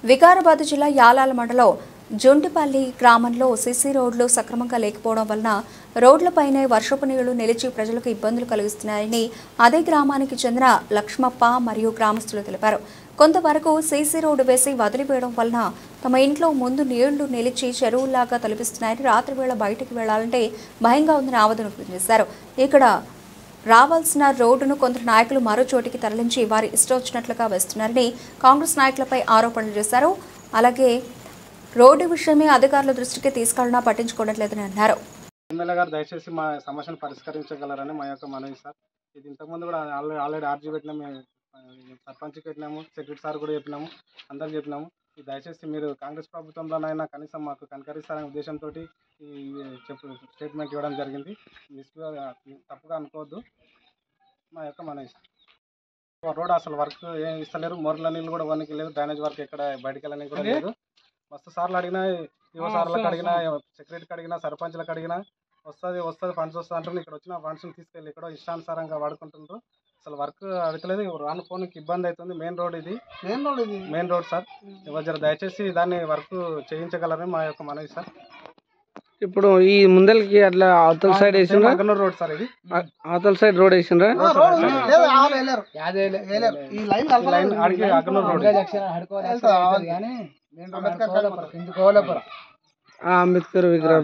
వికారాబాద్ జిల్లా యాలాల మండలం జొంటిపల్లి గ్రామంలో సిసి రోడ్లు సక్రమంగా లేకపోవడం వలన రోడ్లపైనే వర్షపు నీళ్లు నిలిచి ప్రజలకు ఇబ్బందులు కలిగిస్తున్నాయని అదే గ్రామానికి చెందిన లక్ష్మప్ప మరియు గ్రామస్తులు తెలిపారు. కొంతవరకు సిసి రోడ్డు వేసి వదిలివేయడం వలన తమ ఇంట్లో ముందు నీళ్లు నిలిచి చెరువుల్లాగా తలపిస్తున్నాయని, రాత్రి వేళ బయటకు వెళ్లాలంటే భయంగా ఉందని ఆవేదన వ్యక్తం చేశారు. ఇక్కడ రావాల్సిన రోడ్డును కొందరు నాయకులు మరో చోటికి తరలించి వారి ఇష్టం వచ్చినట్లుగా వేస్తున్నారని కాంగ్రెస్ నాయకులపై ఆరోపణలు చేశారు. అలాగే రోడ్డు విషయమే అధికారుల దృష్టికి తీసుకెళ్లినా పట్టించుకోవట్లేదని అన్నారు. ఎమ్మెల్యే గారు దయచేసి మా సమస్యను పరిష్కరించగలరని మా యొక్క మనవి సార్. ఇది ఇంతకుముందు కూడా ఆల్రెడీ ఆర్జీ పెట్టినాము, సర్పంచ్కి పెట్టినాము, సెక్రటరీ సార్ కూడా చెప్పినాము, అందరికి చెప్పినాము. ఇది దయచేసి మీరు కాంగ్రెస్ ప్రభుత్వంలోనైనా కనీసం మాకు కనకరిస్తారనే ఉద్దేశంతో ఈ స్టేట్మెంట్ ఇవ్వడం జరిగింది. తప్పుగా అనుకోవద్దు. మా యొక్క మనవి సార్. రోడ్ అసలు వర్క్ ఏం ఇస్తలేరు. మోర్ల నీళ్ళు కూడా వనికి లేదు. డ్రైనేజ్ వర్క్ ఎక్కడ బయటకు వెళ్ళని కూడా లేదు. మస్తు సార్లు అడిగినా, యువ సార్లకు అడిగినా, సెక్రటరీకి అడిగినా, సర్పంచ్లకు అడిగినా వస్తుంది ఫండ్స్ వస్తుంది అంటారు. ఇక్కడ వచ్చిన ఫండ్స్ని తీసుకెళ్ళి ఎక్కడో ఇష్టానుసారంగా వాడుకుంటుండ్రు. అసలు వర్క్ అడగలేదు. రాను ఫోన్కి ఇబ్బంది అవుతుంది. Main road sir. ఎవరు దయచేసి దాన్ని వర్క్ చేయించగలరని మా యొక్క మనవి సార్. ఇప్పుడు ఈ ముందలకి అట్లా అవతల సైడ్ వేసిండ్రా? Aganur road sir. ఇది అవతల సైడ్ రోడ్ వేసిండ్రా? అగనూరు రోడ్ అంబేద్కర్ విగ్రహం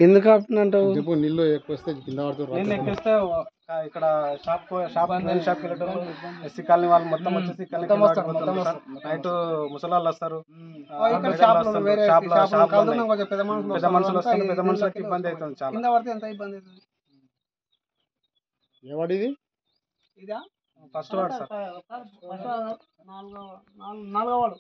ఎందుకు ఆపుతుందంటావు? నీళ్ళు ఎక్కువ వస్తే కింద పడుతుంది. ఎక్కిస్తే ఇక్కడ షాప్ వెళ్ళేటప్పుడు ఎస్సీ కాలనీ వాళ్ళు మొత్తం వచ్చేసి నైట్ ముసలి వాళ్ళు వస్తారు, పెద్ద మనుషులు వస్తారు. పెద్ద మనుషులకి ఇబ్బంది అవుతుంది చాలా. ఎవడిది? First ward sir. నాలుగో వార్డు.